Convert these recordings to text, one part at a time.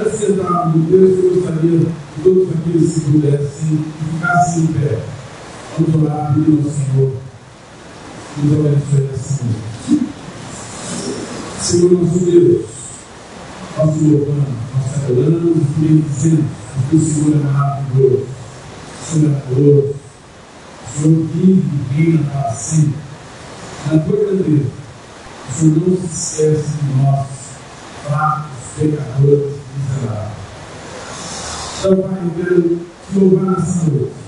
Antes de entrar no texto, eu gostaria que todos aqueles que pudessem ficassem em pé. Vamos orar pedindo ao Senhor. Nos abençoe nessa noite. Senhor nosso Deus, nós te louvamos, nós te adoramos e bendizemos, porque o Senhor é maravilhoso, o Senhor é amoroso, o Senhor vive e reina para sempre. Na tua grandeza, o Senhor não se esquece de nós, fracos, pecadores, miseráveis. Então, Pai, eu quero te louvar nessa noite,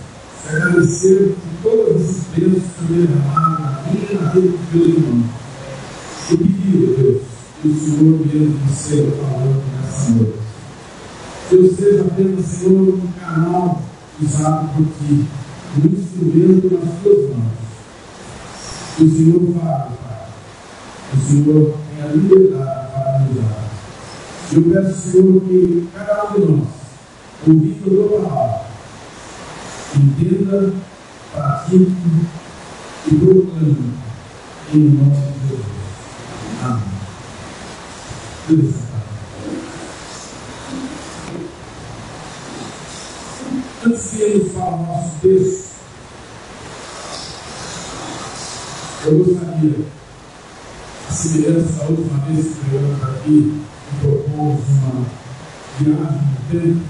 te agradecer por todas as bênçãos que o Senhor derramado na minha e na vida do teu irmão. Eu pedi, Deus, que o Senhor mesmo esteja falando nessa noite. Que eu seja apenas, Senhor, um canal usado por ti, um instrumento nas tuas mãos. Que o Senhor fale, Pai. Que o Senhor tenha liberdade para me usar. Eu peço, Senhor, que cada um de nós, ouvindo a tua palavra, entenda, pratique e proclame em nome de Jesus. Amém. Deus, antes de ele falar o nosso texto, eu gostaria, a semelhança da última vez que pregamos aqui, que propomos uma viagem no tempo,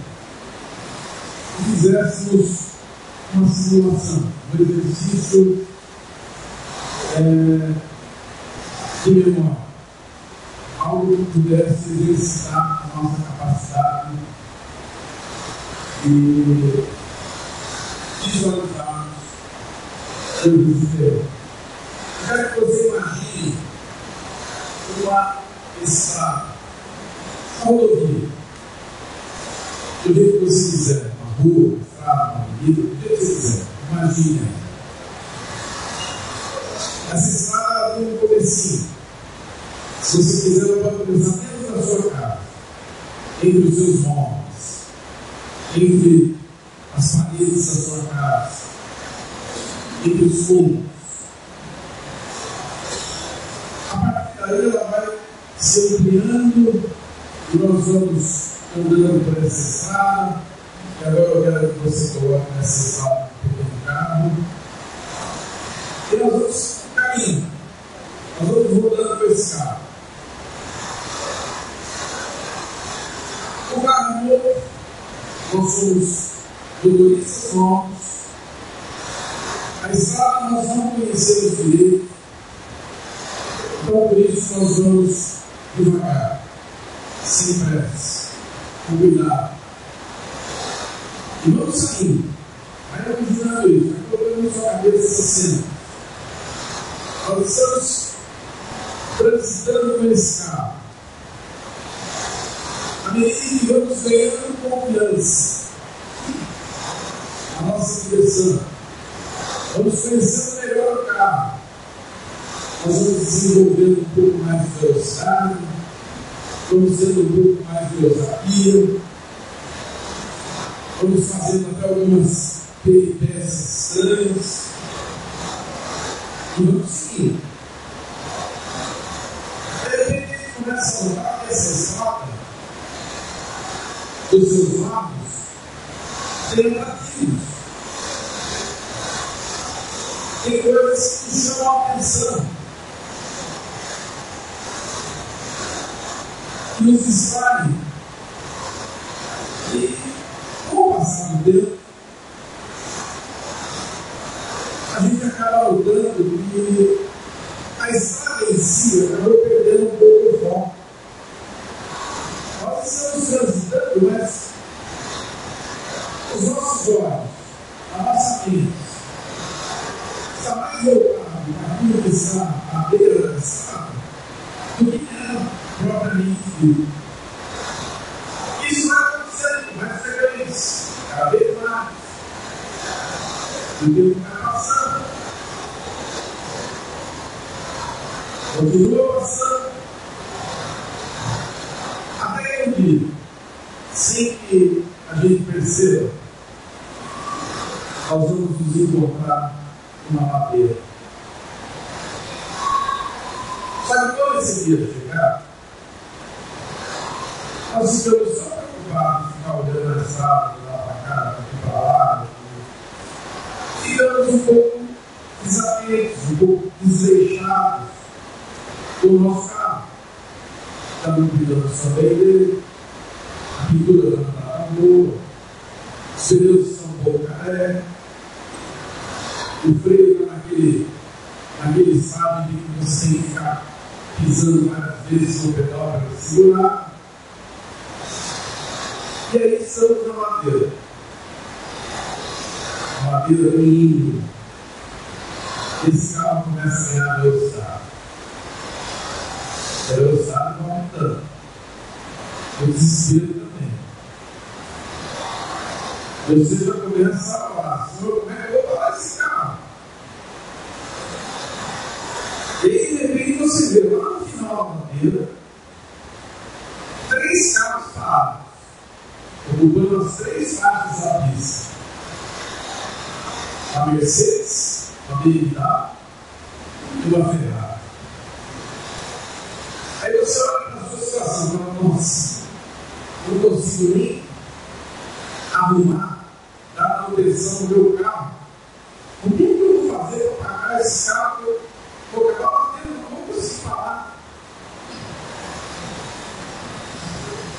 e fizéssemos uma simulação, um exercício de memória, algo que pudesse exercitar a nossa capacidade e visualizarmos o desespero. Eu quero que você imagine uma estrada, rodovia, do jeito que você quiser, uma rua, uma estrada, uma avenida, do jeito que você quiser, imagine. Essa estrada tem um comecinho. Se você quiser, ela pode começar dentro da sua casa, entre os seus móveis, entre as paredes da sua casa, entre os fundos. A partir daí ela vai se ampliando e nós vamos andando por essa estrada. E agora eu quero que você coloque nessa estrada um pequeno carro. E nós vamos caminhando. Nós vamos rodando com esse carro. O carro novo, nós somos motoristas novos. A estrada nós não conhecemos direito. Então por isso nós vamos devagar, sem pressa, com cuidado. E vamos saindo. Vai imaginando isso, vai colocando na sua cabeça essa cena. Nós estamos transitando com esse carro. À medida que vamos ganhando confiança, a nossa direção, vamos conhecendo melhor o carro, nós vamos desenvolvendo um pouco mais de velocidade, vamos tendo um pouco mais de ousadia, vamos fazendo até algumas peripécias estranhas e vamos seguindo. De repente a gente começa a notar que essa estrada dos seus lados tem atrativos, tem coisas que chamam a atenção, que nos distraem. E com o passar do tempo, a gente acaba notando que a estrada em si acabou perdendo um pouco o foco. Nós estamos transitando, mas os nossos olhos, a nossa mente, está mais voltado naquilo que está à beira da estrada do que ela propriamente dita. Isso vai acontecendo mais frequente, cada vez mais. O tempo vai passando, continua passando, até que um dia, sem que a gente perceba, nós vamos nos encontrar numa ladeira. Sabe quando esse dia chegar? Nós ficamos só preocupados preocupado em ficar olhando na estrada, lá para cá, aqui para lá. Ficamos um pouco desatentos, um pouco desleixados com o nosso carro. Estamos cuidando também dele, a pintura não está boa, os pneus estão um pouco carecas, o freio está naquele estado de que você tem que ficar pisando várias vezes no pedal para segurar. E aí estamos na madeira. A madeira vem indo. Esse carro começa a ganhar velocidade. A velocidade vai aumentando. O desespero também. Você já começa a falar: Senhor, como é que eu vou parar esse carro? E aí, de repente, você vê lá no final da madeira 3 carros parados, ocupando as 3 faixas da pista. A Mercedes, a BMW e uma Ferrari. Aí você olha para a sua situação e fala: nossa, não consigo nem arrumar, dar manutenção no meu carro. O que eu vou fazer para pagar esse carro? Vou acabar batendo, não vou conseguir parar.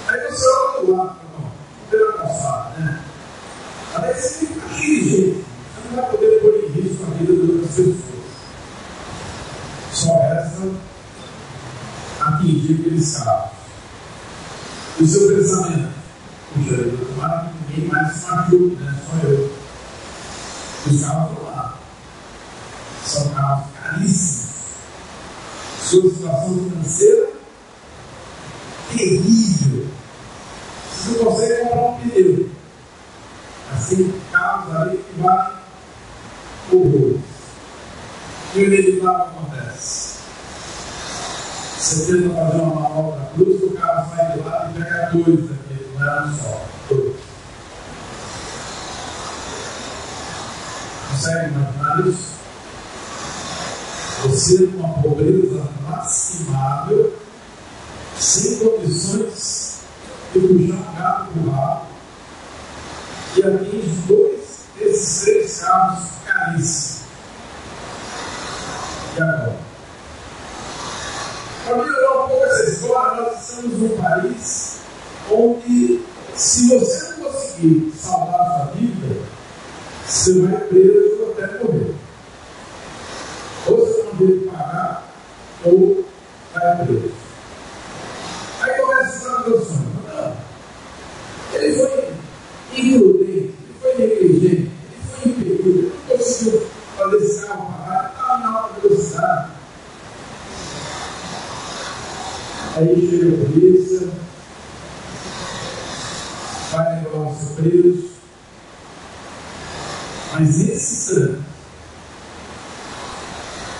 Aí você olha do lado, pela calçada, né? Aí você fica cheio de gente. Você não vai poder pôr em risco a vida de outras pessoas. Só resta atingir aqueles carros. E o seu pensamento: puxa, eu tomara que ninguém mais se machuque, né? Só eu. Os carros estão lá. São carros caríssimos. Sua situação financeira terrível. Você não consegue comprar um pneu. Assim, carros ali que valem horrores. E o inevitável acontece. Você tenta fazer uma manobra cruz, o carro sai de lá e pega 2 aqui, não era um só. 2. Consegue imaginar isso? Você numa pobreza lastimável, sem condições de puxar um gato para o rabo, e atinge 2 desses 3 carros caríssimos. E agora? Para melhorar um pouco essa história, nós estamos num país onde, se você não conseguir salvar a sua vida, você vai preso até morrer. Ou você não deve pagar, ou vai preso. Aí começa a história do sonho. Não. Ele foi imprudente, ele foi negligente, ele foi impedido, ele não conseguiu fazer esse carro parar, estava na alta velocidade. Aí chega a polícia, vai levar você preso. Mas nesse instante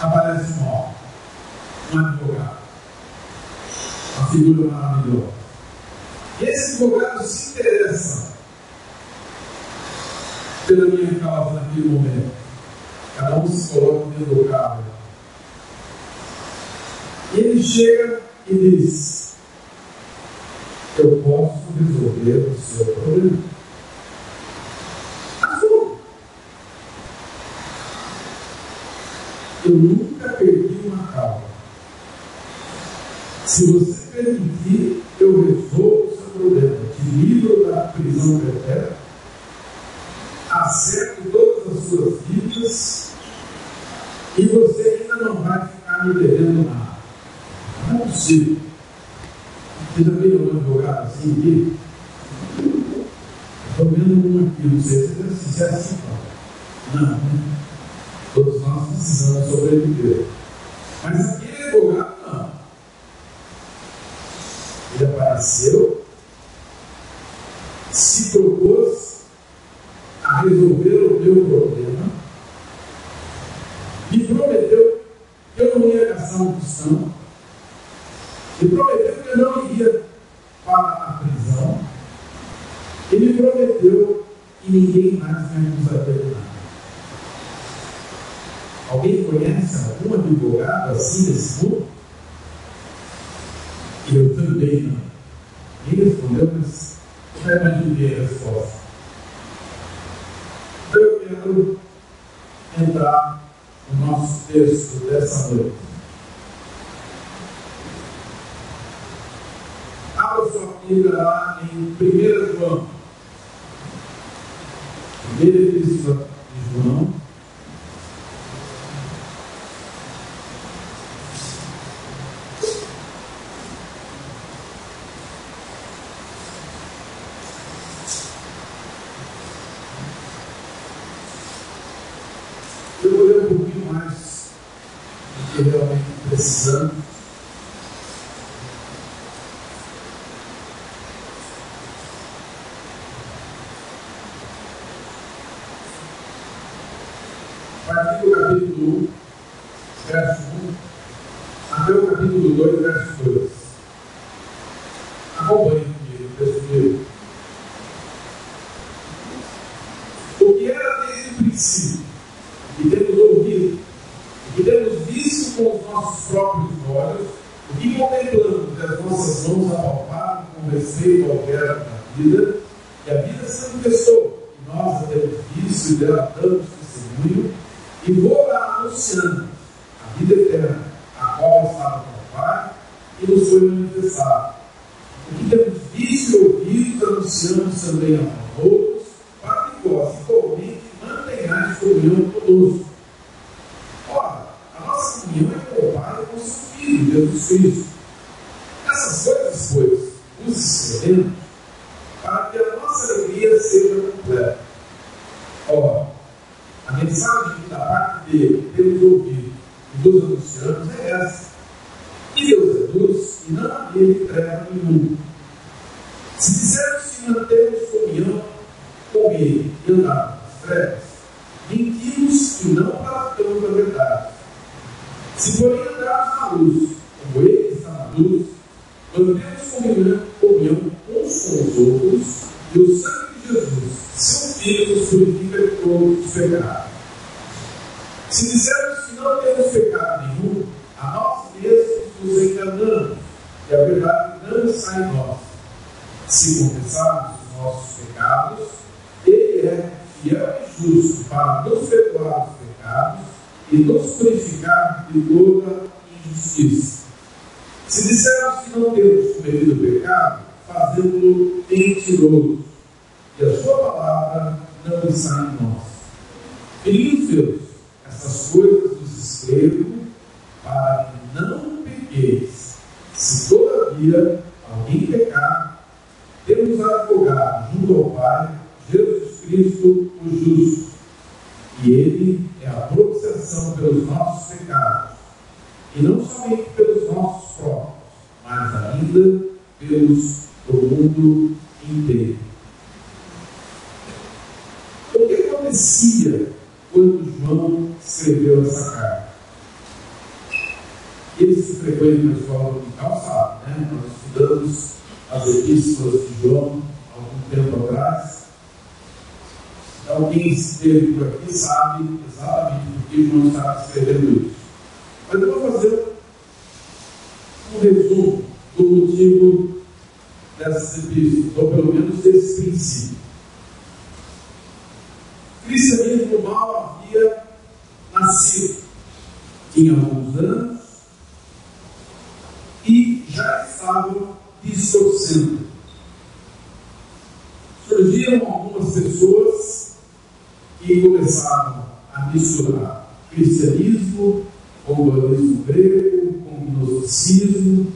aparece um advogado, uma figura maravilhosa. E esse advogado se interessa pela minha causa naquele momento. Cada um se coloca dentro do carro. E ele chega e diz: eu posso resolver o seu problema. Eu nunca perdi uma causa. Se você permitir, eu resolvo o seu problema. Te livro da prisão perpétua, acerto todas as suas dívidas, e você ainda não vai ficar me devendo nada. Não é possível. Você já viu um advogado assim aqui? Estou vendo um aqui, não sei se é assim. Não, né? Todos nós precisamos sobreviver. Mas aquele advogado não. Ele apareceu, se propôs a resolver o meu problema, me prometeu que eu não ia gastar um tostão, me prometeu que eu não iria para a prisão, e me prometeu que ninguém mais me acusaria de nada. Alguém conhece algum advogado assim nesse mundo? Eu também não. Ele respondeu, mas Já imaginei a resposta. Então eu quero entrar no nosso texto dessa noite. Abra sua Bíblia lá em 1 João. Primeira Epístola de João. Eu vou ler um pouquinho mais do que realmente precisamos. A partir do capítulo 1, verso 1, até o capítulo 2, verso 2. Acompanhe comigo, texto meu. O que era desde o princípio, o que temos ouvido, o que temos visto com os nossos próprios olhos, o que contemplamos que as nossas mãos apalparam com respeito ao verbo da vida, e a vida se manifestou, e nós a temos visto e dela damos testemunho, e vou lá anunciando a vida eterna, a qual estava com o Pai e nos foi manifestada. O que temos visto e ouvido, anunciamos também a outros, para que vós, igualmente, mantenhais comunhão conosco. Ora, a nossa comunhão é com o Pai e com o seu Filho, Jesus Cristo. Essas coisas, pois, nos escrevemos, para que a nossa alegria seja completa. Ora, a mensagem que da parte dele temos ouvido e nos anunciamos é essa: que Deus é luz e não há nele treva nenhuma. Se dissermos que mantemos comunhão com ele e andarmos nas trevas, mentimos e não praticamos a verdade. Se porém andarmos na luz, como ele está na luz, mantemos comunhão uns com os outros, e o sangue de Jesus, seu Filho, nos purifica de todos os pecados. Se dissermos que não temos pecado nenhum, a nós mesmos nos enganamos, e a verdade não está em nós. Se confessarmos os nossos pecados, ele é fiel e justo para nos perdoar os pecados e nos purificar de toda injustiça. Se dissermos que não temos cometido pecado, fazemos-lo mentiroso, e a sua palavra não está em nós. Filhinhos Deus, essas coisas vos escrevo para que não pequeis. Se todavia alguém pecar, temos advogado junto ao Pai, Jesus Cristo, o justo. E ele é a propiciação pelos nossos pecados, e não somente pelos nossos próprios, mas ainda pelos do mundo inteiro. O que acontecia quando João escreveu essa carta? Eles que frequentam a escola dominical sabem, né? Nós estudamos as epístolas de João há algum tempo atrás. Então, quem esteve por aqui sabe exatamente por que João estava escrevendo isso. Mas eu vou fazer um resumo do motivo dessas epístolas, ou pelo menos desse princípio. O cristianismo mal havia nascido, tinha alguns anos e já estava distorcendo. Surgiram algumas pessoas que começaram a misturar cristianismo com o dualismo grego, com o gnosticismo,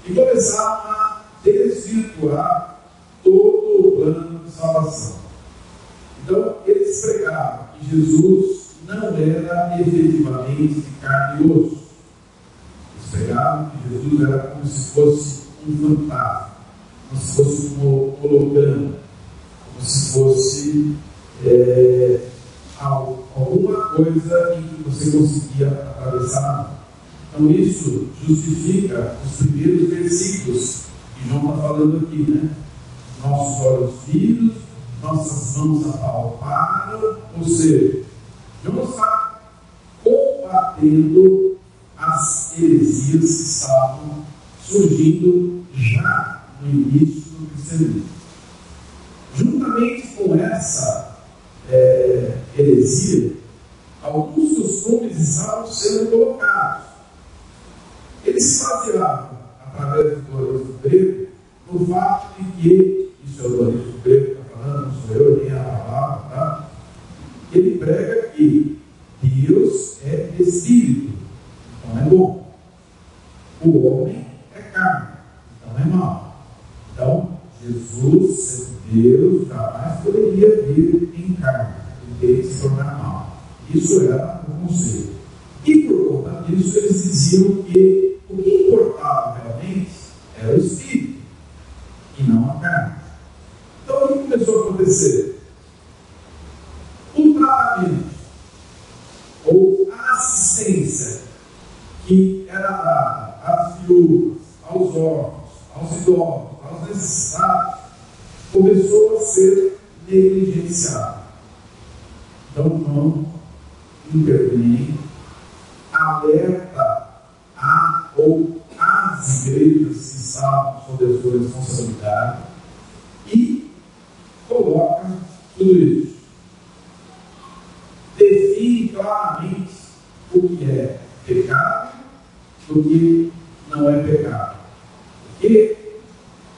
e começaram a desvirtuar todo o plano de salvação. Então, eles pregavam que Jesus não era efetivamente carne e osso. Eles pregavam que Jesus era como se fosse um fantasma, como se fosse um holograma, como se fosse alguma coisa em que você conseguia atravessar. Então, isso justifica os primeiros versículos que João está falando aqui, né? Nossos olhos viram, nossas mãos apalparam, ou seja, João está combatendo as heresias que estavam surgindo já no início do cristianismo. juntamente com essa heresia, alguns costumes estavam sendo colocados. Eles se baseavam, através do dualismo grego, no fato de que, isso é o dualismo grego que está falando, não sou eu, nem a palavra, tá? Ele prega que Deus é espírito, então é bom. O homem é carne, então é mau. Então, Jesus, sendo Deus, jamais poderia vir em carne, ele se tornar mau. Isso era o conceito. E por conta disso, eles diziam que o que importava realmente era o espírito, e não a carne. Então, o que começou a acontecer? O tratamento, ou a assistência, que era dada às viúvas, aos órfãos, aos idosos, aos necessitados, começou a ser negligenciado. Então, não intervém, alerta a ou às igrejas que estavam sob a sua responsabilidade e coloca tudo isso. Define claramente o que é pecado e o que não é pecado. O que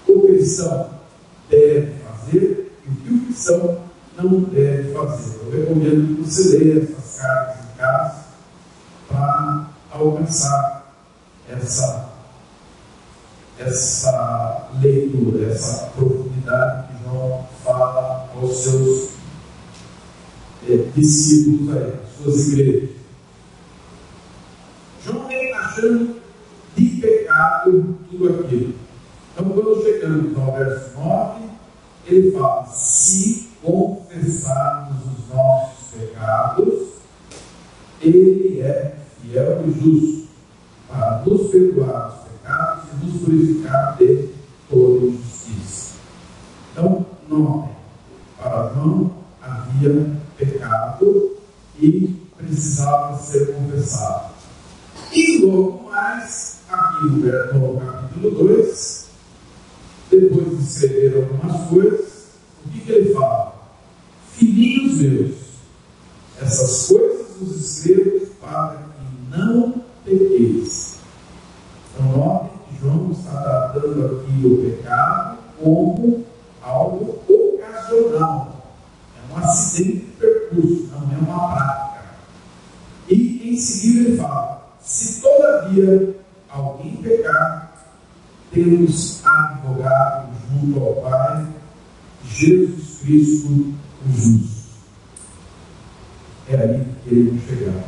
o cristão deve fazer e o que o cristão não deve fazer. Eu recomendo que você leia essas cartas em casa para alcançar essa leitura, essa profundidade que João fala aos seus discípulos aí, suas igrejas. João vem achando de pecado tudo aquilo. Então, quando chegamos ao verso 9, ele fala: se confessarmos os nossos pecados, ele é fiel e justo para nos perdoar os pecados e nos purificar de toda injustiça. Então, não, para João havia pecado e precisava ser confessado. E logo mais, aqui no capítulo 2, depois de escrever algumas coisas, o que ele fala? Filhinhos meus, essas coisas vos escrevo para que não pequeis. Então, note que João está tratando aqui o pecado como algo ocasional. É um acidente de percurso, não é uma prática. E em seguida ele fala: se todavia alguém pecar, temos advogado junto ao Pai, Jesus Cristo o justo. É aí que queremos chegar.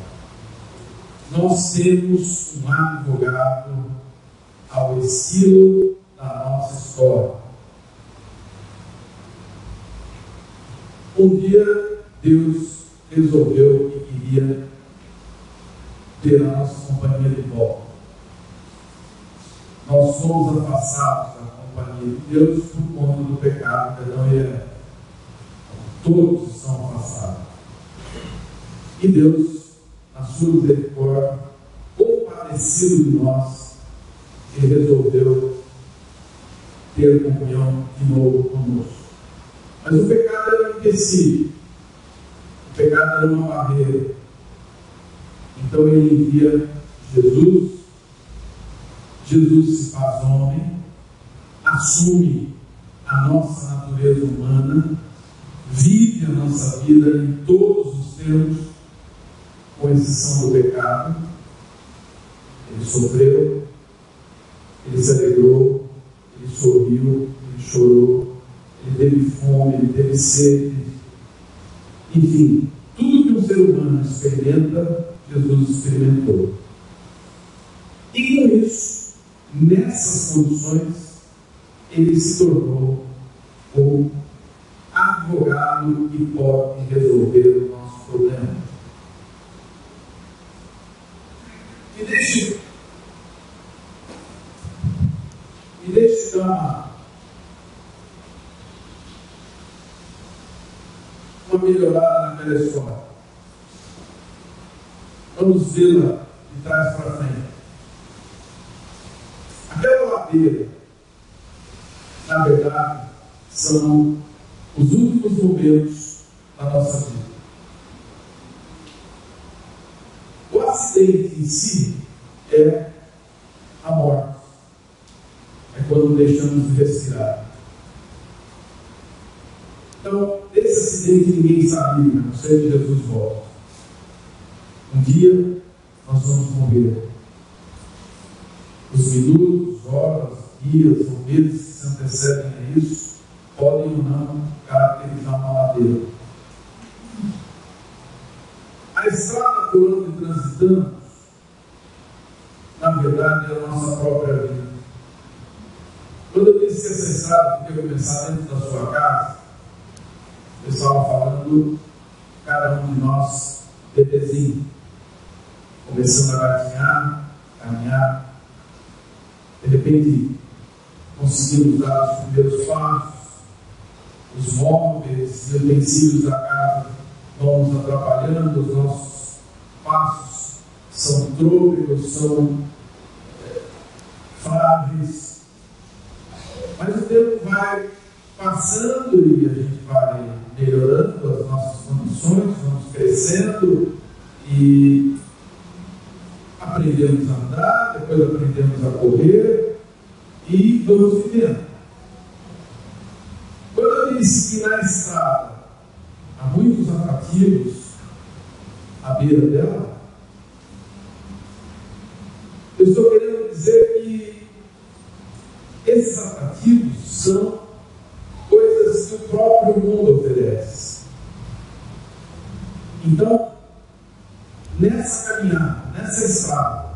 Nós temos um advogado ao estilo da nossa história. Um dia Deus resolveu que queria ter a nossa companhia de volta. Nós fomos afastados da companhia de Deus por conta do pecado, perdão, e todos são afastados. E Deus, na sua misericórdia, compadecido de nós, ele resolveu ter comunhão de novo conosco. Mas o pecado era um empecilho, o pecado era uma barreira. Então ele envia Jesus, Jesus se faz homem, assume a nossa natureza humana, vive a nossa vida em todos os termos, com exceção do pecado. Ele sofreu, ele se alegrou, ele sorriu, ele chorou, ele teve fome, ele teve sede, enfim, tudo que um ser humano experimenta, Jesus experimentou. E com isso, nessas condições, ele se tornou o advogado que pode resolver o nosso problema. Me deixe dar uma melhorada naquela história. Vamos vê-la de trás para frente. Aquela ladeira, na verdade, são os últimos momentos da nossa vida. O acidente em si é a morte. É quando deixamos de respirar. Então, esse acidente ninguém sabia, não sei se Jesus volta. Um dia nós vamos morrer. Os minutos, horas, dias ou meses que se antecedem a isso podem ou não caracterizar uma ladeira. A estrada por onde transitamos, na verdade, é a nossa própria vida. Quando eu disse que essa estrada podia começar dentro da sua casa, eu estava falando cada um de nós, bebezinho, começando a gatinhar, caminhar, de repente conseguimos dar os primeiros passos, os móveis e utensílios da casa vão nos atrapalhando, os nossos passos são trôpegos, são frágeis, mas o tempo vai passando e a gente vai melhorando as nossas condições, vamos crescendo e aprendemos a andar, depois aprendemos a correr e vamos vivendo. Quando eu disse que na estrada há muitos atrativos à beira dela, eu estou querendo dizer que esses atrativos são coisas que o próprio mundo oferece. Então, nessa caminhada, nessa estrada,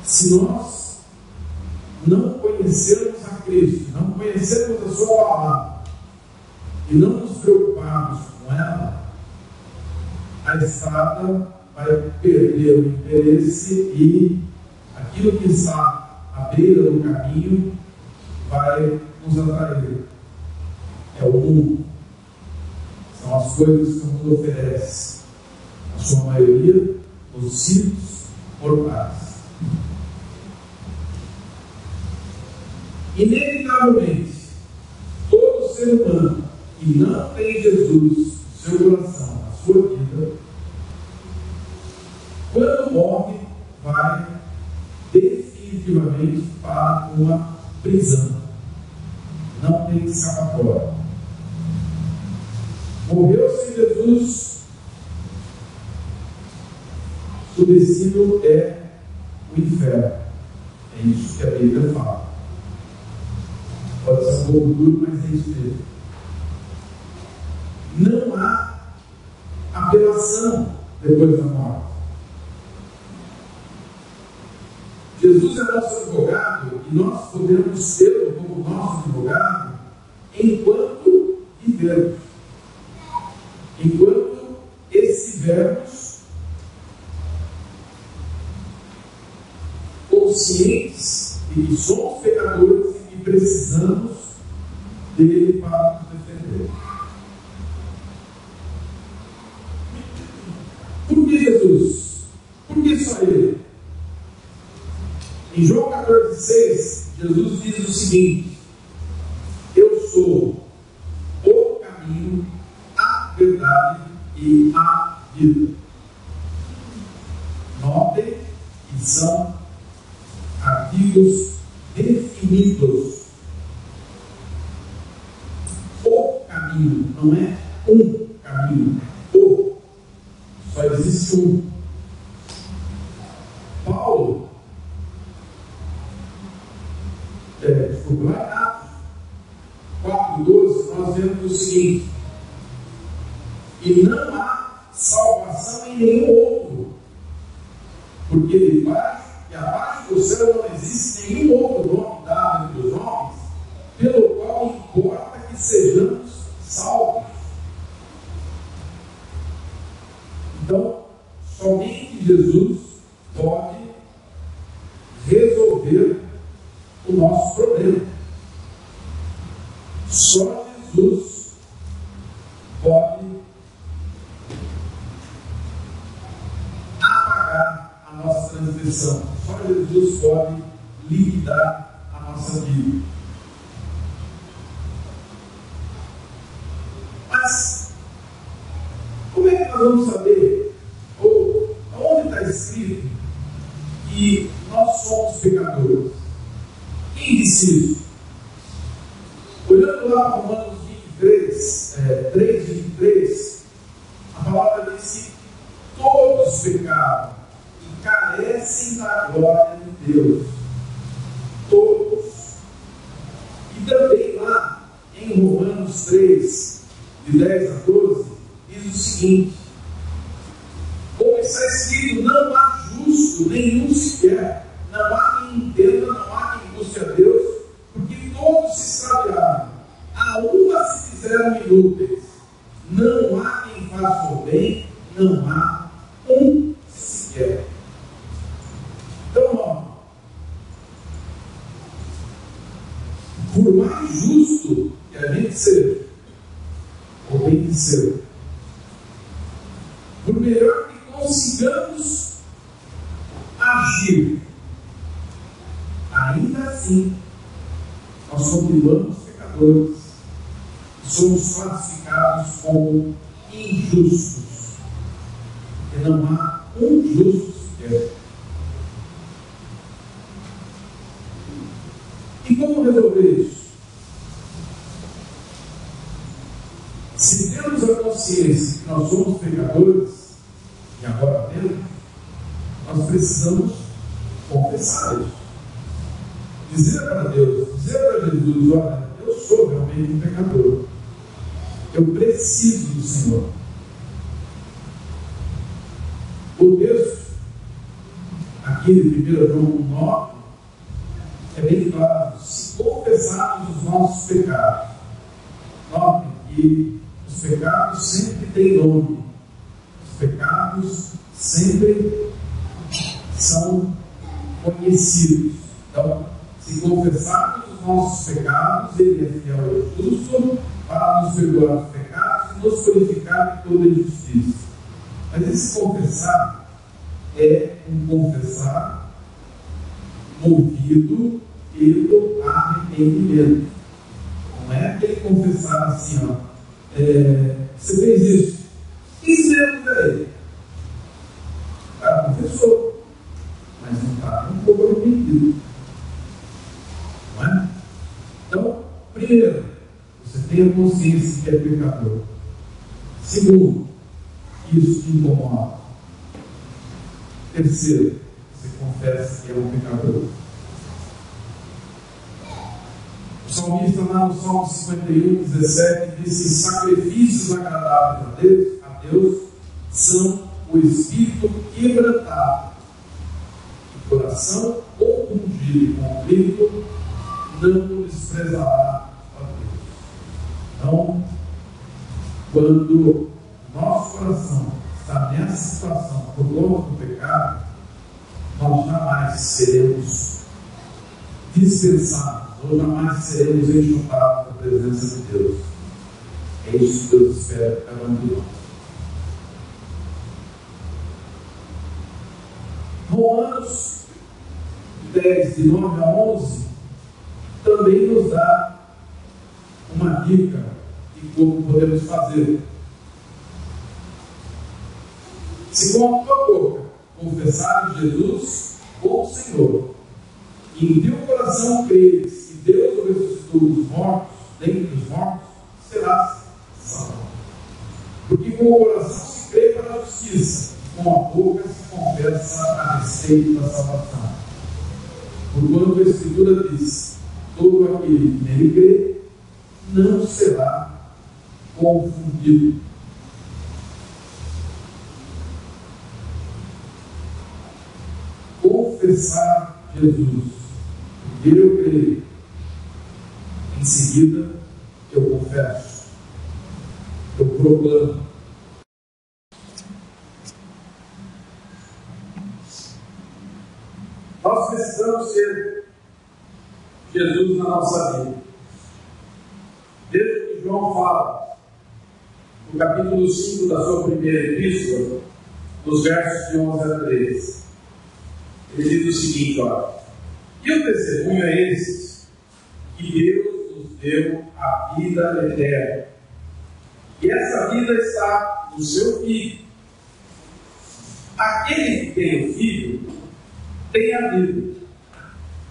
se nós não conhecermos a Cristo, não conhecermos a sua palavra e não nos preocuparmos com ela, a estrada vai perder o interesse e aquilo que está à beira do caminho vai nos atrair. É o mundo. São as coisas que o mundo oferece. A sua maioria, nocivos, mortais. Inevitavelmente, todo ser humano que não tem Jesus no seu coração, na sua vida, quando morre, vai definitivamente para uma prisão. Não tem escapatória. Morreu sem Jesus, o destino é o inferno. É isso que a Bíblia fala. Pode ser um pouco duro, mas é isso mesmo. Não há apelação depois da morte. Jesus é nosso advogado e nós podemos tê-lo como nosso advogado enquanto vivermos. Enquanto estivermos conscientes de que somos pecadores e que precisamos dele para nos defender. Por que Jesus? Por que só ele? Em João 14,6, Jesus diz o seguinte: eu sou o caminho, a verdade e a vida. Notem que são artigos definidos. O caminho, não é um caminho, o. Só existe um. Paulo, lá em Atos 4:12, nós vemos o seguinte: e não há salvação em nenhum outro, porque debaixo e abaixo do céu não existe nenhum outro nome dado entre os homens, pelo qual importa que sejamos salvos. Então, somente Jesus pode resolver o nosso problema. Só Jesus pode apagar a nossa transgressão. Só Jesus pode liquidar a nossa vida. Mas, como é que nós vamos saber, ou onde está escrito que nós somos pecadores? Quem disse isso? Olhando lá para Romanos 3:23, a palavra diz que todos pecaram e carecem da glória de Deus. Todos. E também lá em Romanos 3, de 10 a 12, diz o seguinte: como está escrito, não há justo nenhum sequer, não há quem entenda, não há quem busque a Deus, porque todos se extraviaram, a uma se fizeram inúteis, não há quem faça o bem, não há um sequer. Então, por mais justo que a gente seja, ou bem que seja, por melhor que consigamos agir, ainda assim nós continuamos pecadores, somos classificados como injustos, porque não há um justo sequer. E como resolver isso? Se temos a consciência que nós somos pecadores, e agora temos, nós precisamos confessar isso. Dizer para Deus, dizer para Jesus: olha, eu sou realmente um pecador. Eu preciso do Senhor. O texto aqui de 1 João 9 é bem claro: se confessarmos os nossos pecados. Notem que os pecados sempre têm nome. Os pecados sempre são conhecidos. Então, se confessarmos os nossos pecados, Ele é fiel e justo para nos perdoar os pecados e nos purificar de toda injustiça. Mas esse confessar é um confessar movido pelo arrependimento. Não é aquele confessar assim, você fez isso, fizemos aí. O cara confessou, mas não está um pouco arrependido. Não é? Então, primeiro, você tem a consciência que é pecador. Segundo, isso te incomoda. Terceiro, você confessa que é um pecador. O salmista lá no Salmo 51:17 diz que sacrifícios agradáveis a Deus são o espírito quebrantado, o coração compungido e contrito não desprezará a Deus. Então, quando nosso coração está nessa situação por conta do pecado, nós jamais seremos dispensados, ou jamais seremos enxutados da presença de Deus. É isso que Deus espera de cada um de nós. Romanos 10, de 9 a 11, também nos dá uma dica de como podemos fazer. Se com a tua boca confessares Jesus como Senhor, e em teu coração creres que Deus o ressuscitou dos mortos, dentre os mortos, serás salvo. Porque com o coração se crê para a justiça, com a boca se confessa a respeito da salvação. Porquanto a Escritura diz: todo aquele que nele crê não será confundido. Confessar Jesus, porque eu creio, em seguida eu confesso, eu proclamo. Nós precisamos ser Jesus na nossa vida. Desde que João fala, no capítulo 5 da sua primeira epístola, nos versos de 11 a 13, ele diz o seguinte: olha, e o testemunho é esse, que Deus nos deu a vida eterna, E essa vida está no seu Filho. Aquele que tem o Filho, tem a vida.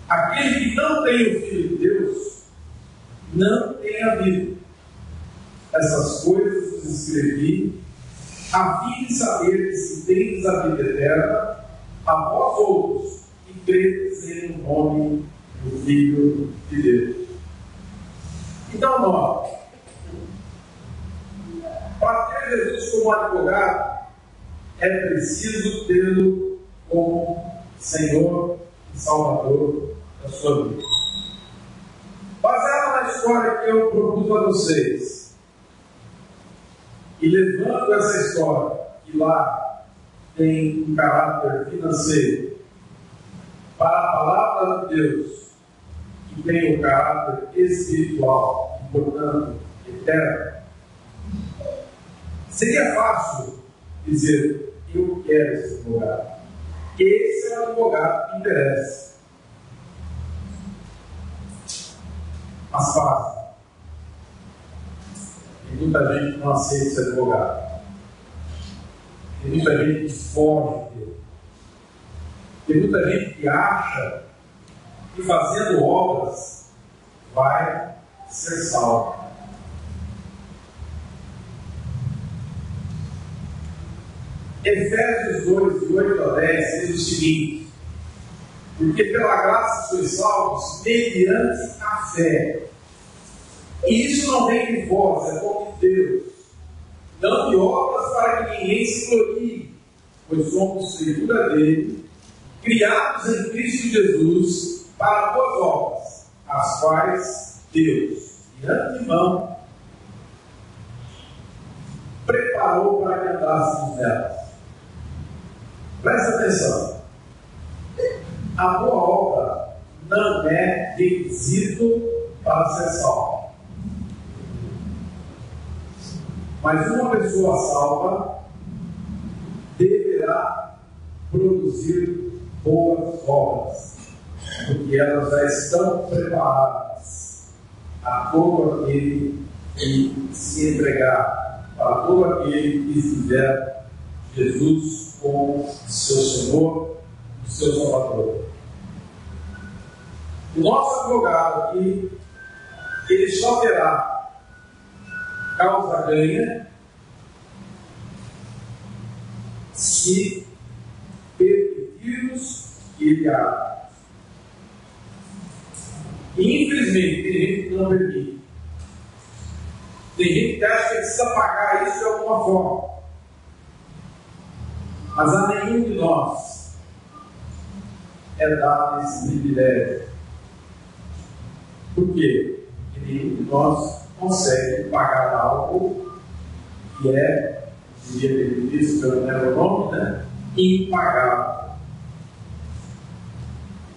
Aquele que não tem o Filho de Deus, não tem a vida. Essas coisas vos escrevi, a fim de saber que se tendes a vida eterna, a vós outros, que credes em o nome do Filho de Deus. Então, nós, para ter Jesus como advogado, é preciso tê-lo como Senhor e Salvador da sua vida. Baseado na história que eu propus a vocês, e levando essa história, que lá tem um caráter financeiro, para a palavra de Deus, que tem um caráter espiritual, e portanto eterno, seria fácil dizer: eu quero esse advogado. Esse é o advogado que interessa. Mas fácil. Tem muita gente que não aceita esse advogado. Tem muita gente que foge dele. Tem muita gente que acha que fazendo obras vai ser salvo. Efésios 2, de 8 a 10, diz o seguinte: porque pela graça sois salvos mediante a fé. E isso não vem de vós, é dom de Deus, não de obras para que ninguém se glorie, pois somos feitura dele, criados em Cristo Jesus para boas obras, as quais Deus, de antemão, preparou para que andássemos nelas. Presta atenção. A boa obra não é requisito para ser salvo. Mas uma pessoa salva deverá produzir boas obras, porque elas já estão preparadas a todo aquele que se entregar, para todo aquele que fizer Jesus como seu Senhor e seu Salvador. O nosso advogado aqui, ele só terá causa ganha se permitirmos que ele haja. E infelizmente tem gente que não permite. Tem gente que acha que precisa pagar isso de alguma forma. Mas a nenhum de nós é dado esse privilégio. Por quê? Porque nenhum de nós consegue pagar algo que é, devia ter visto pelo meu nome, né? Impagável.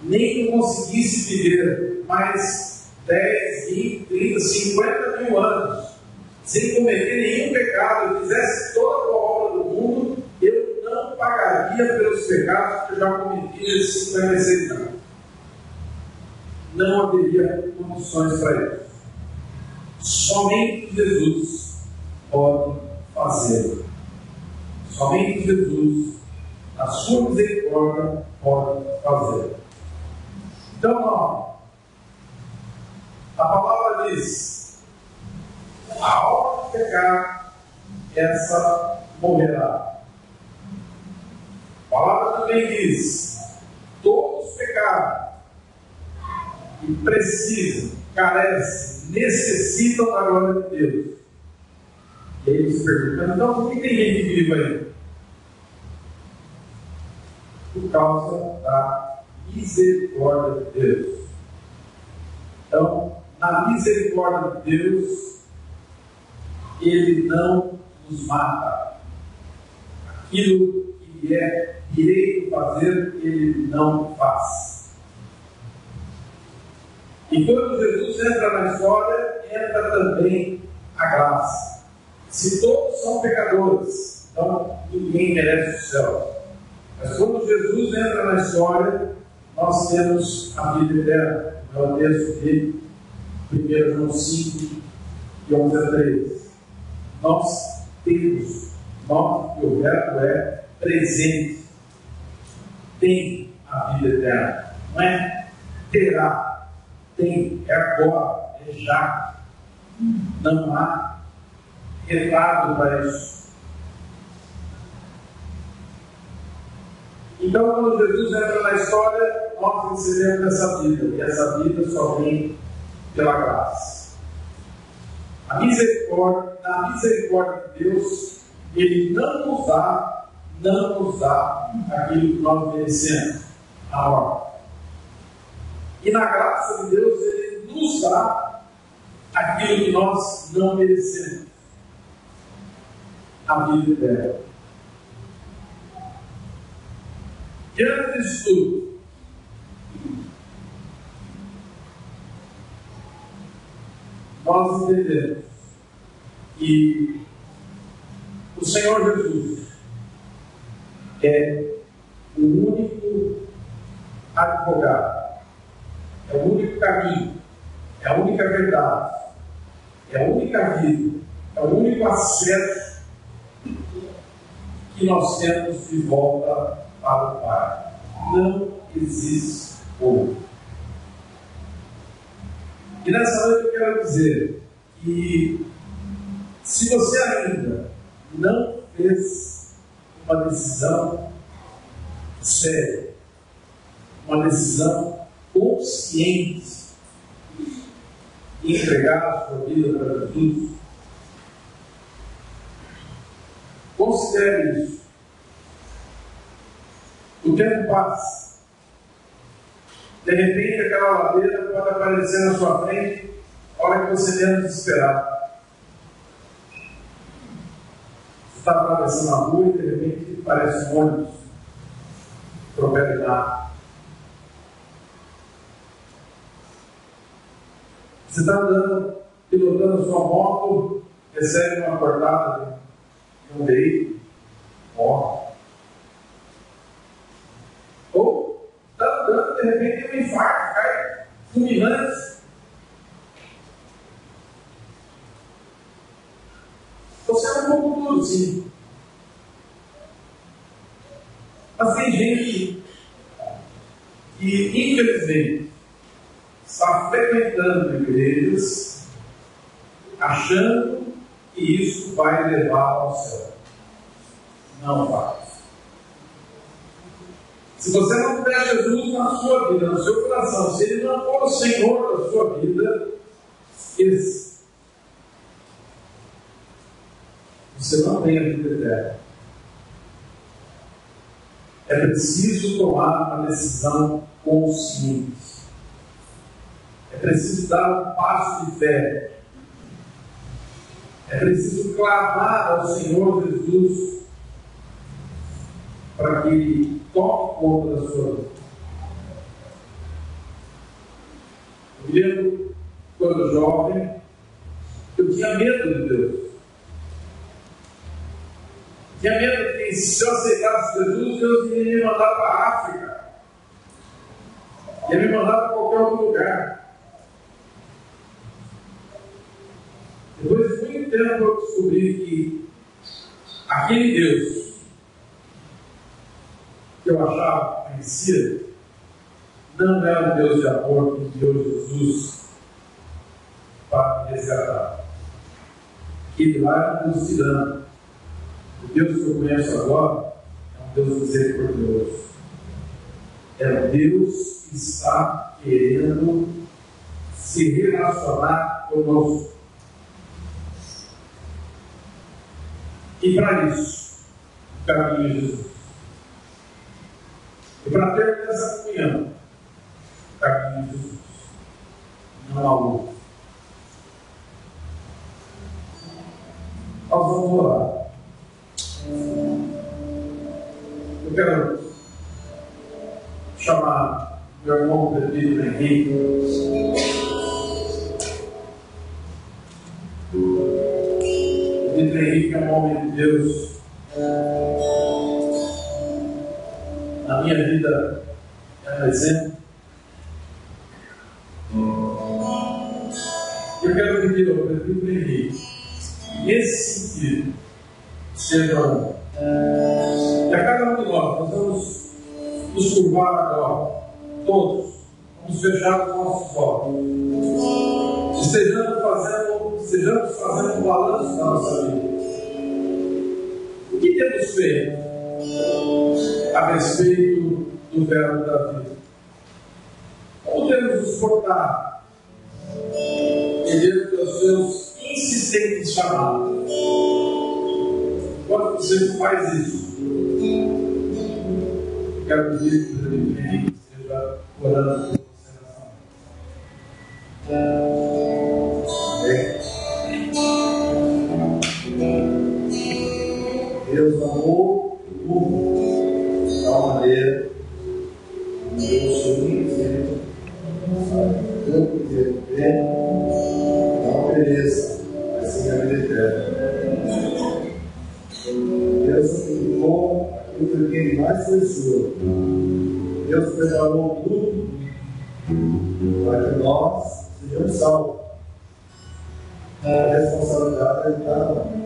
Nem que conseguisse viver mais 10, 20, 30, 50 mil anos sem cometer nenhum pecado, e fizesse toda a obra do mundo, eu não pagaria pelos pecados que eu já cometi nesses 56 anos. Não haveria condições para isso. Somente Jesus pode fazê-lo. Somente Jesus, na sua misericórdia, pode fazê-lo. Então, ó, a palavra diz: ao pecar, essa morrerá. A palavra também diz: todos pecaram e precisam, carecem, necessitam da glória de Deus. E aí eles perguntam: então por que tem gente viva aí? Por causa da misericórdia de Deus. Então, na misericórdia de Deus, Ele não nos mata. Aquilo que é direito fazer, Ele não faz. E quando Jesus entra na história, entra também a graça. Se todos são pecadores, então ninguém merece o céu. Mas quando Jesus entra na história, nós temos a vida eterna. É o texto de 1 João 5, de 11 a 13. nós temos, nós, o verbo é presente, tem a vida eterna, não é terá, tem, é agora, é já, não há retardo para isso. Então, quando Jesus entra na história, nós recebemos essa vida, e essa vida só vem pela graça. A misericórdia de Deus, Ele não nos dá aquilo que nós merecemos, a ordem. E na graça de Deus, Ele nos dá aquilo que nós não merecemos, a vida eterna. Diante disso tudo, nós entendemos que o Senhor Jesus é o único advogado, é o único caminho, é a única verdade, é a única vida, é o único acesso que nós temos de volta para o Pai. Não existe outro. E nessa noite eu quero dizer que, se você ainda não fez uma decisão séria, uma decisão consciente de entregar a sua vida para Jesus, considere isso. O tempo passa. De repente, aquela ladeira pode aparecer na sua frente, a hora que você menos esperar. Você está atravessando a rua e de repente parece um ônibus atropelado. Você está andando, pilotando a sua moto, recebe uma cortada de um veículo, morre. Ou está andando, de repente tem um infarto, cai fulminante. Você é um pouco tudo, sim. Mas tem gente que, infelizmente, está frequentando igrejas achando que isso vai levar ao céu. Não vai. Se você não tiver Jesus na sua vida, no seu coração, se Ele não for o Senhor da sua vida, esqueça. Você não tem a vida eterna. É preciso tomar uma decisão consciente. É preciso dar um passo de fé. É preciso clamar ao Senhor Jesus para que Ele tome conta da sua vida. Eu me lembro, quando jovem, eu tinha medo de Deus. Tinha medo de que, se eu aceitasse Jesus, Deus ia me mandar para a África, ia me mandar para qualquer outro lugar. Depois de muito tempo eu descobri que aquele Deus que eu achava que conhecia não era um Deus de amor que enviou Jesus para me resgatar. Aquele lá era um Deus tirano. O Deus que eu conheço agora é um Deus misericordioso. É um Deus que está querendo se relacionar conosco. E para isso, o caminho é Jesus. E para ter essa comunhão, o caminho é Jesus. Não há outro. Nós vamos orar. Eu quero chamar meu irmão Pedro Henrique. Pedro Henrique é um homem de Deus. Na minha vida é um exemplo. Eu quero pedir ao Pedro Henrique nesse sentido, seja um. E a cada um de nós vamos nos curvar agora, todos, vamos fechar os nossos olhos. Estejamos fazendo um balanço da nossa vida. O que temos feito a respeito do verbo da vida? Como temos nos portado diante dos seus insistentes chamados? Quando você faz isso, quero pedir que você esteja orando por você nessa noite. Deus amou o mundo de tal maneira que Deus seu filho, todo que vem, não pereça, mas sim a vida eterna. Deus sacrificou aquilo que ele mais precioso. Deus preparou tudo para que nós sejamos salvos. A responsabilidade é de cada um.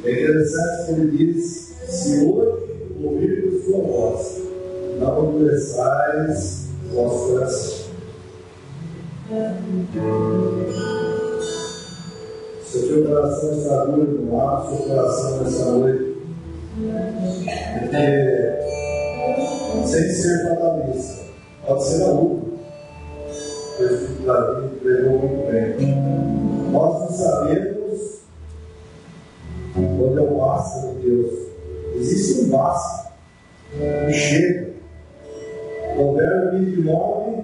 É interessante que ele diz: se hoje ouvirmos sua voz, não endureçais o vosso coração. Se o teu coração está duro, não abre o seu coração nessa noite, porque sem ser fatalista, pode ser a luta. O Espírito da vida pregou muito bem. Nós não sabemos quando é o basta de Deus. Existe um basta que chega. Provérbio 29,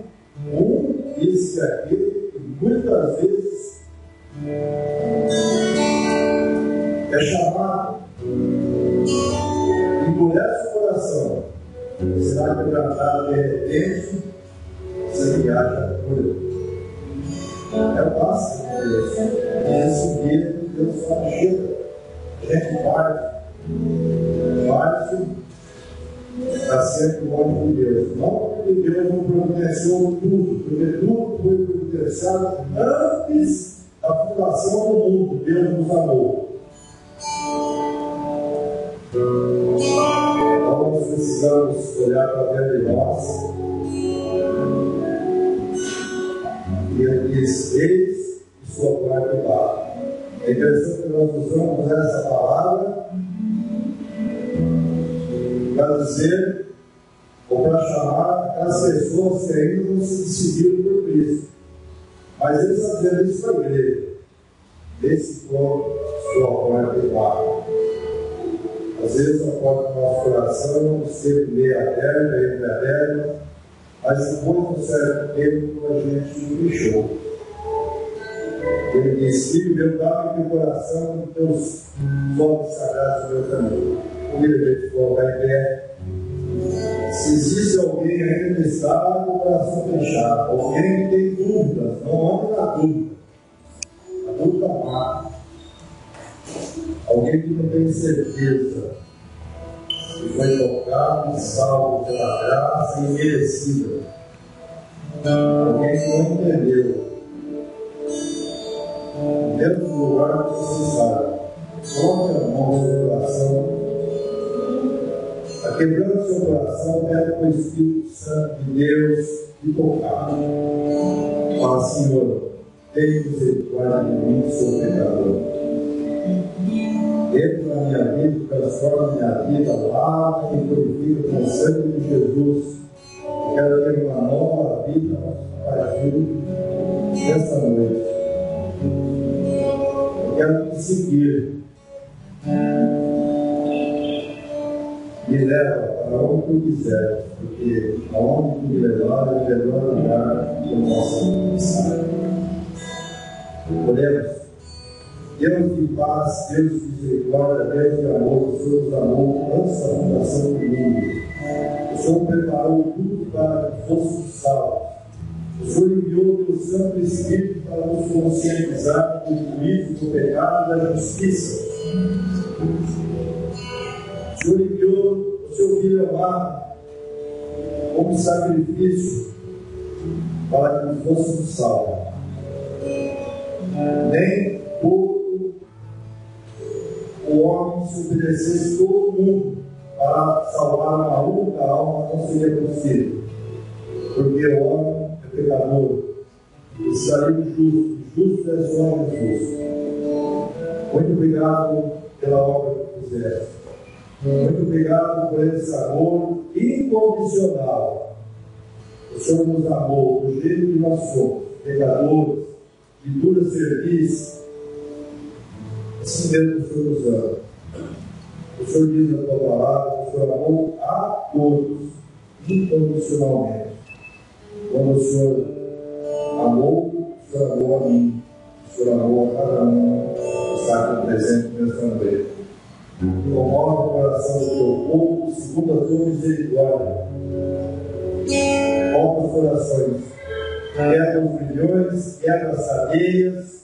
diz que aquele que muitas vezes é chamado, endurece o coração, será quebrantado de repente, sem que haja cura. É o basta de Deus. Esse dia Deus fala: chega. A gente parte está sempre o nome de Deus. Não porque Deus não providenciou tudo, porque tudo foi providenciado antes da fundação do mundo. Deus nos amou. Então nós precisamos olhar para dentro de nós e ele diz: eis e sua parte lá. É interessante que nós usamos essa palavra para dizer, ou para chamar aquelas pessoas que ainda não se decidiram por Cristo. Mas ele está dizendo isso para a igreja: esse for sua porta de barro. Às vezes a porta do nosso coração sempre meio aberta, entreaberta, mas depois de um certo tempo a gente fechou. Ele diz: filho meu, dá-me teu coração e teus olhos sagrados do meu caminho. O líder vai em pé. Se existe alguém ainda que está com o coração fechado, alguém que tem dúvidas, não ande na dúvida. A dúvida mata. Alguém que não tem certeza que foi tocado e salvo pela graça imerecida. Alguém que não entendeu. Dentro do lugar que você está, coloque a mão no seu coração, quebrando seu coração, pede para o Espírito Santo de Deus e tocar. Fala: Senhor, tenha misericórdia de mim, sou pecador. Entra na minha vida, transforma minha vida, lava e purifica com o sangue de Jesus. Eu quero ter uma nova vida a partir desta noite. Eu quero te seguir. Me leva para onde tu quiser, porque aonde tu me levar é o melhor lugar que eu possa pensar. Oremos. Deus de paz, Deus de misericórdia, Deus de amor, o Senhor nos amou antes da fundação do mundo. O Senhor preparou tudo para que fôssemos salvos. O Senhor enviou o teu Santo Espírito para nos conscientizar do juízo, do pecado e da justiça. O Senhor enviou o seu Filho amado como sacrifício para que nós fôssemos salvos. Nem pouco o homem se oferecesse todo mundo para salvar uma única alma, não seria possível. Porque o homem é pecador, precisaria de justo é só Jesus. Muito obrigado pela obra que fizeste. Muito obrigado por esse amor incondicional. O Senhor nos amou do jeito que nós somos, pecadores, de dura serviço. Assim mesmo o Senhor nos ama. O Senhor diz na tua palavra que o Senhor amou a todos, incondicionalmente. Quando o Senhor amou a mim. O Senhor amou a cada um que está aqui presente nesta noite. Comove o coração do teu povo segundo a tua misericórdia. Move os corações. Quebra os grilhões, quebra as cadeias.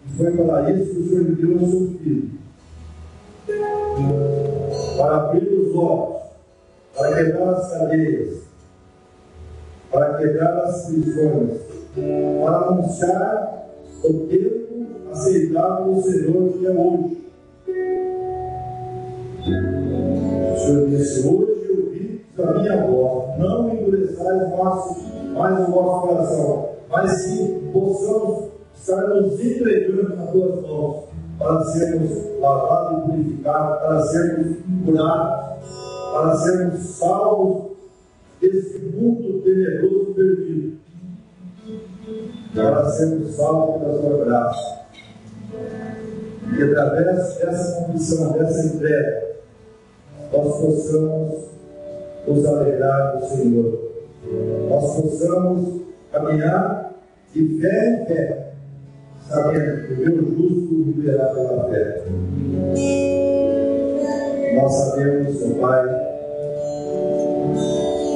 E foi para isso que o Senhor enviou o seu Filho. Para abrir os olhos, para quebrar as cadeias, para quebrar as prisões, para anunciar o tempo aceitável do Senhor que é hoje. O Senhor disse: hoje ouvi a minha voz, não endureçais mais o vosso coração, mas que possamos estar nos entregando nas tuas mãos, para sermos lavados e purificados, para sermos curados, para sermos salvos desse mundo tenebroso perdido, para sermos salvos da tua graça. E através dessa condição, dessa entrega, nós possamos nos alegrar do Senhor, nós possamos caminhar de fé em fé, sabendo que o meu justo viverá pela fé. Nós sabemos, ó Pai,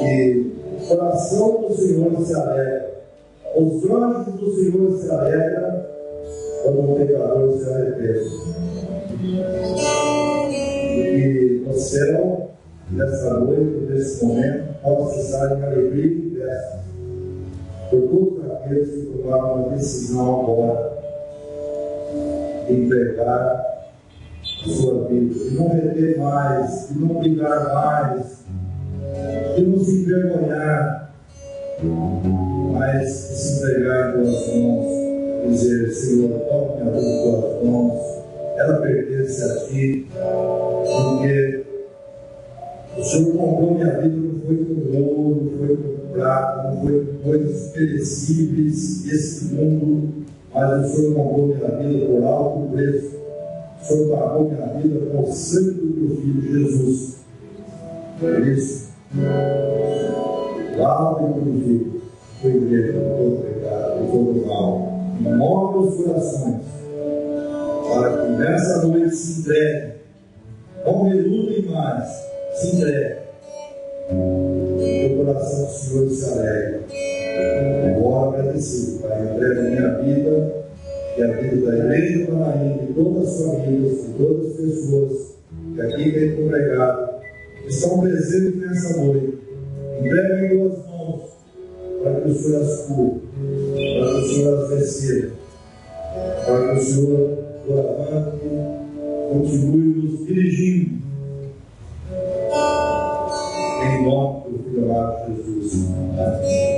que o coração do Senhor se alegra, os anjos do Senhor se alegram quando o pecador se arrepende. E que no céu, nessa noite, nesse momento, possa estar em alegria e festa por todos aqueles que tomaram uma decisão agora de entregar a sua vida, de não reter mais, de não brigar mais, de não se envergonhar, mas de se entregar em tuas mãos, dizer: Senhor, toma minha vida em tuas mãos, ela pertence a ti, porque o Senhor comprou minha vida, não foi com ouro, não foi com prata, não foi com coisas perecíveis desse mundo, mas o Senhor comprou minha vida por alto preço. O Senhor pagou minha vida com o sangue do teu Filho Jesus. Por isso, lava e purifica o igreja de todo pecado, de todo mal. Move os corações, para que nessa noite se entregue, não relutem mais, se entregue. O coração do Senhor se alegra. Agora agradecido, Pai, entregue a minha vida e a vida da igreja do Panaim, de todas as famílias, de todas as pessoas que aqui têm congregado, que estão presentes nessa noite. Entregue em tuas mãos, para que o Senhor as cure, para que o Senhor as receba, para que o Senhor, por avante, continue nos dirigindo. Em nome do Filho amado Jesus. Amém.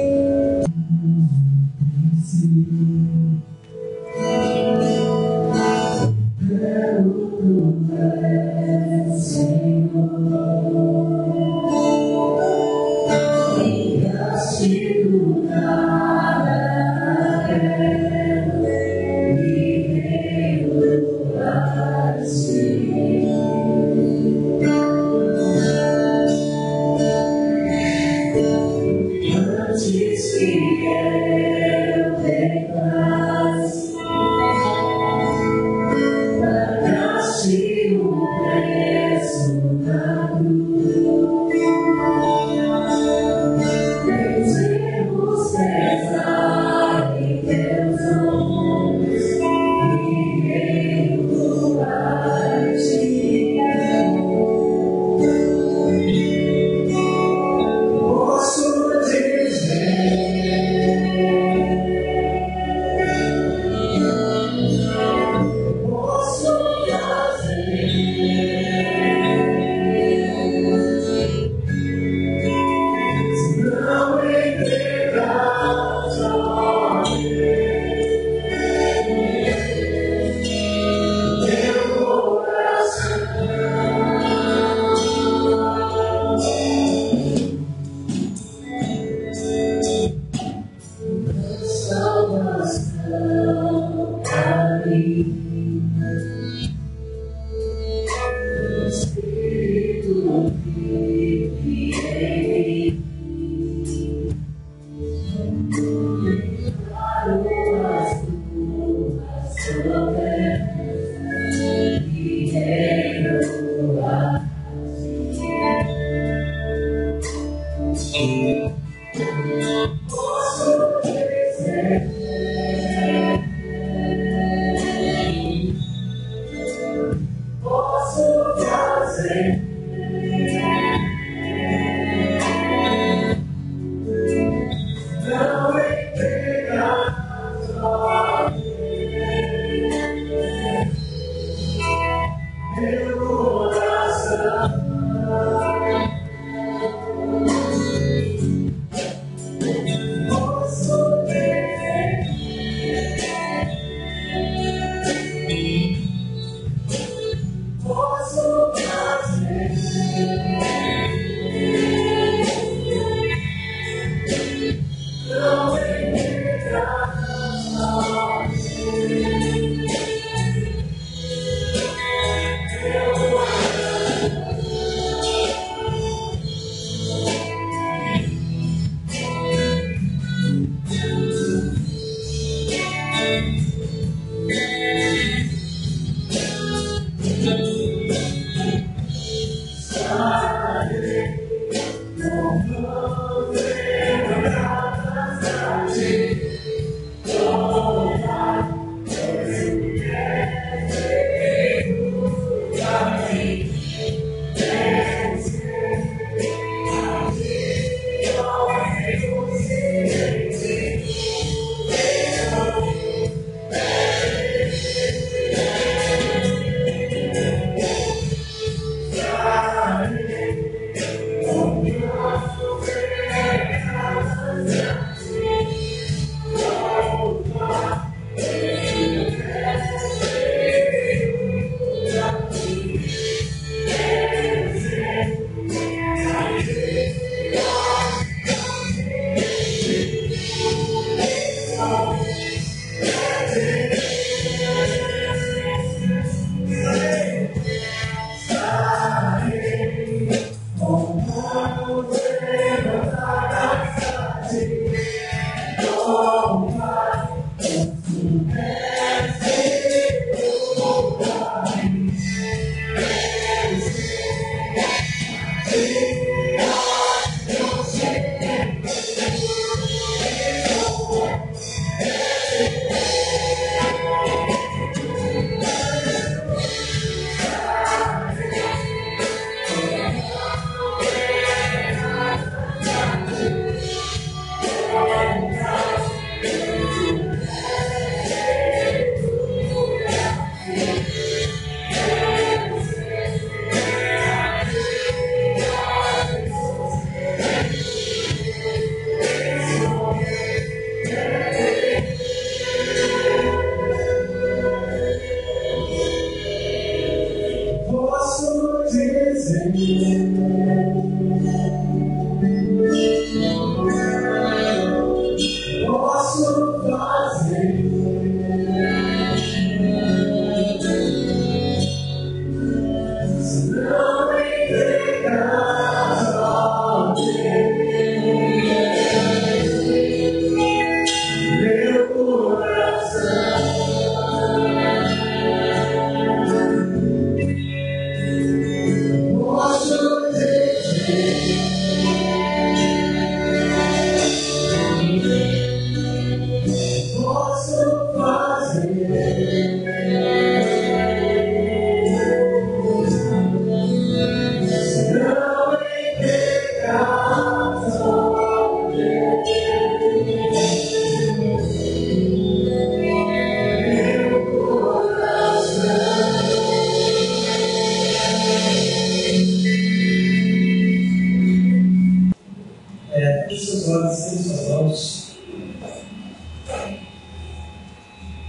Antes que eu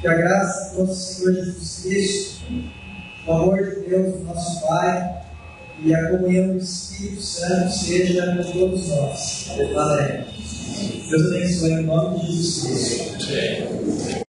Que a graça do nosso Senhor Jesus Cristo, o amor de Deus, nosso Pai, e a comunhão do Espírito Santo seja com todos nós. Amém. Deus abençoe em nome de Jesus Cristo.